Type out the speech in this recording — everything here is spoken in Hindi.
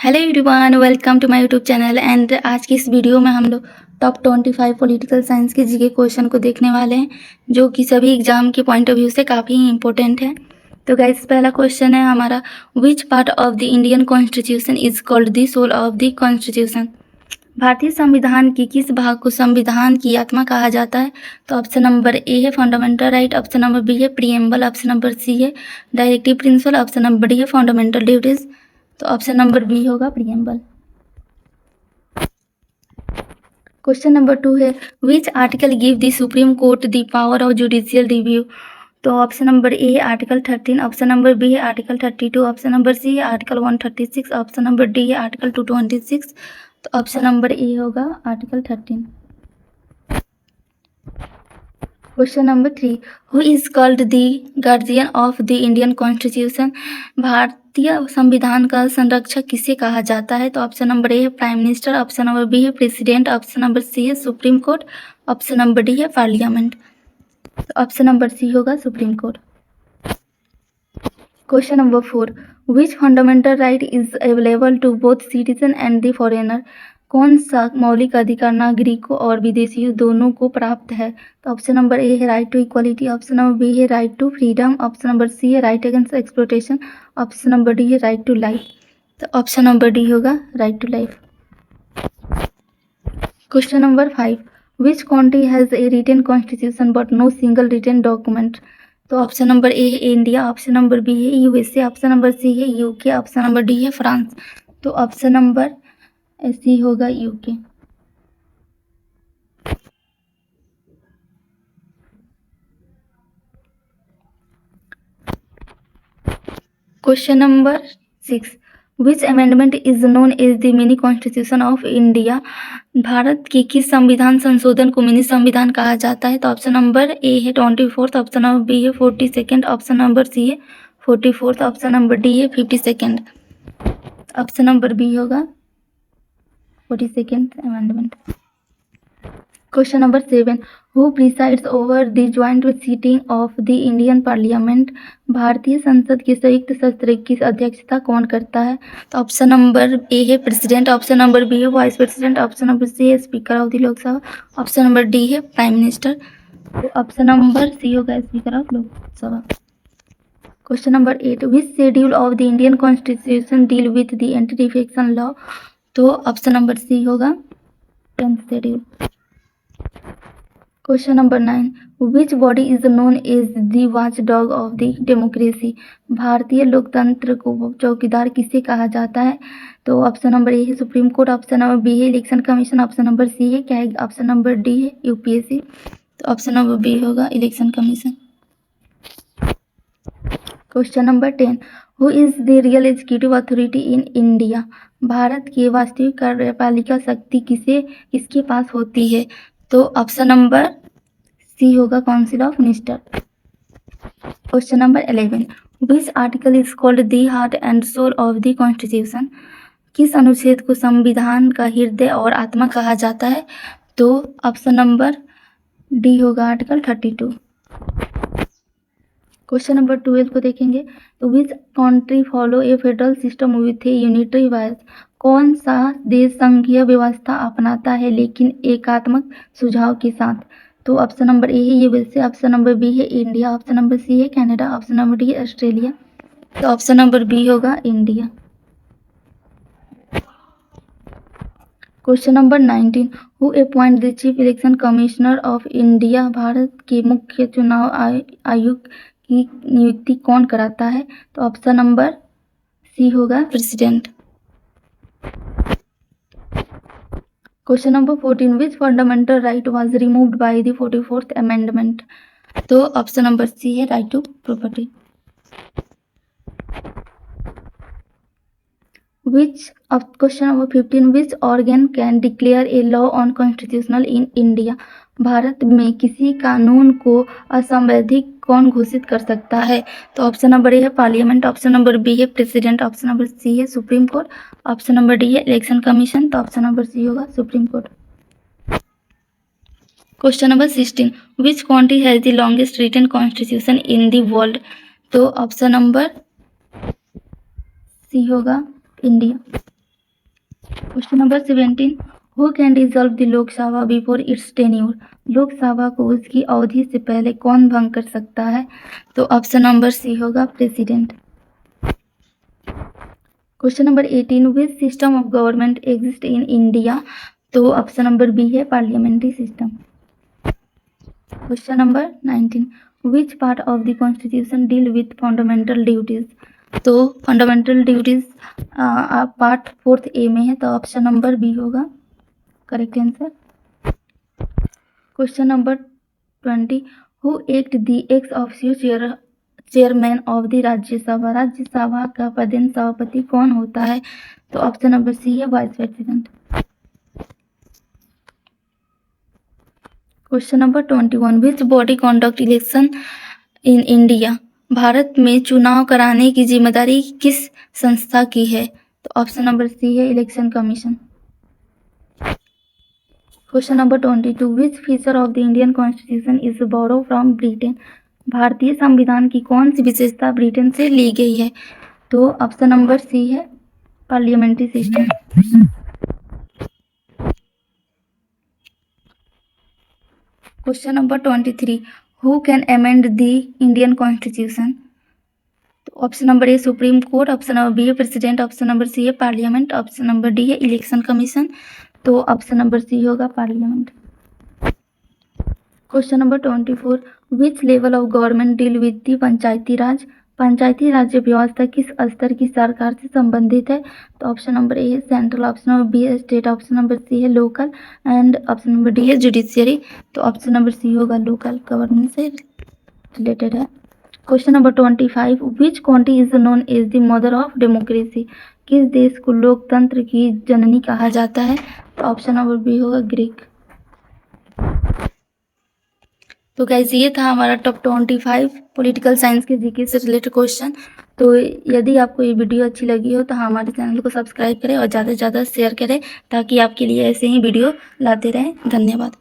Hello everyone, welcome to my YouTube channel. And आज की इस वीडियो में हम लोग टॉप 25 पॉलिटिकल साइंस के जीके क्वेश्चन को देखने वाले हैं, जो कि सभी एग्जाम के पॉइंट ऑफ व्यू से काफ़ी इंपॉर्टेंट है। तो गाइस, पहला क्वेश्चन है हमारा, which part of the Indian constitution is called the soul of the constitution. भारतीय संविधान के किस भाग को संविधान की आत्मा कहा जाता है? तो ऑप्शन नंबर ए है fundamental right, option number B है प्रीएम्बल, ऑप्शन नंबर सी है directive principle, option number D है फंडामेंटल ड्यूटीज। तो ऑप्शन नंबर बी होगा प्रीएम्बल। क्वेश्चन नंबर 2 है, which article give the supreme court the power of judicial review. तो ऑप्शन नंबर ए है आर्टिकल 13, ऑप्शन नंबर बी है आर्टिकल 32, ऑप्शन नंबर सी है आर्टिकल 136, ऑप्शन नंबर डी है आर्टिकल 226। तो ऑप्शन नंबर ए होगा article 13। Question number 3, who is called the guardian of the Indian constitution. भारतीय संविधान का संरक्षक किसे कहा जाता है? तो ऑप्शन नंबर ए है prime minister, option number B है प्रेसिडेंट, ऑप्शन नंबर सी है supreme court, option number D है पार्लियामेंट। ऑप्शन नंबर सी होगा supreme court. Question number 4, which fundamental right is available to both citizen and the foreigner. कौन सा मौलिक अधिकार नागरिकों और विदेशियों दोनों को प्राप्त है? तो ऑप्शन नंबर ए है right to equality, option number B है right to freedom, option number C है right against exploitation, option number D है राइट टू लाइफ। तो ऑप्शन नंबर डी होगा right to life. Question number 5, which country has a written constitution but no single written document. तो ऑप्शन नंबर ए है इंडिया, ऑप्शन नंबर बी है यूएसए, ऑप्शन नंबर सी है यूके, ऑप्शन नंबर डी है फ्रांस। तो ऑप्शन नंबर सी होगा UK. Question number 6, which amendment is known as the mini constitution of India. Bharat के किस संविधान संशोधन को मिनी संविधान कहा जाता है? तो ऑप्शन नंबर ए है 24, ऑप्शन नंबर बी है 42, ऑप्शन नंबर सी है 44, ऑप्शन नंबर डी है 52। ऑप्शन नंबर बी होगा 42 amendment. Question number 7, who presides over the joint sitting of the Indian parliament. भारतीय संसद के संयुक्त सत्र की अध्यक्षता कौन करता है? तो ऑप्शन नंबर ए है प्रेसिडेंट, ऑप्शन नंबर बी है vice president, option number C है speaker of the Lok Sabha, option number D है प्राइम मिनिस्टर। तो ऑप्शन नंबर सी होगा speaker of Lok Sabha. Question number 8, which schedule of the Indian constitution deal with the anti defection law. तो ऑप्शन नंबर सी होगा 10th schedule. Question number 9, which body is known as the watch dog of the democracy. भारतीय लोकतंत्र को चौकीदार किसे कहा जाता है? तो ऑप्शन नंबर ए है supreme court, option number B है election commission, option number C है कैग, ऑप्शन नंबर डी है यूपीएससी। तो ऑप्शन नंबर बी होगा election commission. Question number 10, who is the real executive authority in India. Bharat की वास्तविक कार्यपालिका शक्ति किसके पास होती है? तो ऑप्शन नंबर सी होगा council of minister. Question number 11, which article is called the heart and soul of the constitution. किस अनुच्छेद को संविधान का हृदय और आत्मा कहा जाता है? तो ऑप्शन नंबर डी होगा आर्टिकल 32। क्वेश्चन नंबर 12 को देखेंगे, तो which country follow A federal system with A unitary wise. कौन सा देश संघीय व्यवस्था अपनाता है लेकिन एकात्मक सुझाव के साथ? तो ऑप्शन नंबर ए है यूएसए, ऑप्शन नंबर बी है इंडिया, ऑप्शन नंबर सी है कनाडा, ऑप्शन नंबर डी है ऑस्ट्रेलिया। तो ऑप्शन नंबर बी होगा India. Question number 19, who appoint the chief election commissioner of India. Bharat के मुख्य चुनाव आयुक्त की नियुक्ति कौन कराता है? तो ऑप्शन नंबर सी होगा president. Question number 14, which fundamental right was removed by the 44th amendment. तो ऑप्शन नंबर सी है right to property. Question number 15, which organ can declare a law unconstitutional in India. Bharat में किसी कानून को असंवैधिक कौन घोषित कर सकता है? तो ऑप्शन नंबर ए है पार्लियामेंट, ऑप्शन नंबर बी है प्रेसिडेंट, ऑप्शन नंबर सी है supreme court, option number D है इलेक्शन कमीशन। तो ऑप्शन नंबर सी होगा supreme court. Question number 16, which country has the longest written constitution in the world. तो ऑप्शन नंबर सी होगा India. Question number 17, who can dissolve the Lok Sabha before it's tenure? Lok Sabha को उसकी अवधि से पहले कौन भंग कर सकता है? तो ऑप्शन नंबर सी होगा president. Question number 18, which system of government exist in India? तो ऑप्शन नंबर बी है parliamentary system. Question number 19, which part of the constitution deal with fundamental duties? तो फंडामेंटल ड्यूटीज पार्ट 4 ए में है, तो ऑप्शन नंबर बी होगा correct answer. Question number 20, who act the ex officio chairman of the Rajya Sabha? Rajya Sabha का पदेन सभापति कौन होता है? तो ऑप्शन नंबर सी है vice president. Question number 21, which body conduct election in India? Bharat में चुनाव कराने की जिम्मेदारी किस संस्था की है? तो ऑप्शन नंबर सी है election commission. Question number 22, which feature of the Indian constitution is borrow from Britain? भारतीय संविधान की कौन सी विशेषता ब्रिटेन से ली गई है? तो ऑप्शन नंबर सी है parliamentary system. Question number 23, who can amend the Indian constitution? तो option number A supreme court, option number B है प्रेसिडेंट, ऑप्शन नंबर सी है पार्लियामेंट, ऑप्शन नंबर डी है इलेक्शन कमीशन। तो ऑप्शन नंबर सी होगा parliament. Question number 24, which level of government deal with the panchayati raj? Panchayati raj व्यवस्था किस स्तर की सरकार से संबंधित है? तो ऑप्शन नंबर ए है सेंट्रल, ऑप्शन नंबर बी है स्टेट, ऑप्शन नंबर सी है local and option number D है जुडिशियरी। तो ऑप्शन नंबर सी होगा लोकल गवर्नमेंट से रिलेटेड है। Question number 25, which country is known as the mother of democracy? किस देश को लोकतंत्र की जननी कहा जाता है? तो ऑप्शन नंबर बी होगा ग्रीक। तो गाइस ये था हमारा टॉप 25 पॉलिटिकल साइंस के जीके से रिलेटेड क्वेश्चन। तो यदि आपको ये वीडियो अच्छी लगी हो तो हमारे चैनल को सब्सक्राइब करें और ज़्यादा से ज़्यादा शेयर करें ताकि आपके लिए ऐसे ही वीडियो लाते रहें। धन्यवाद।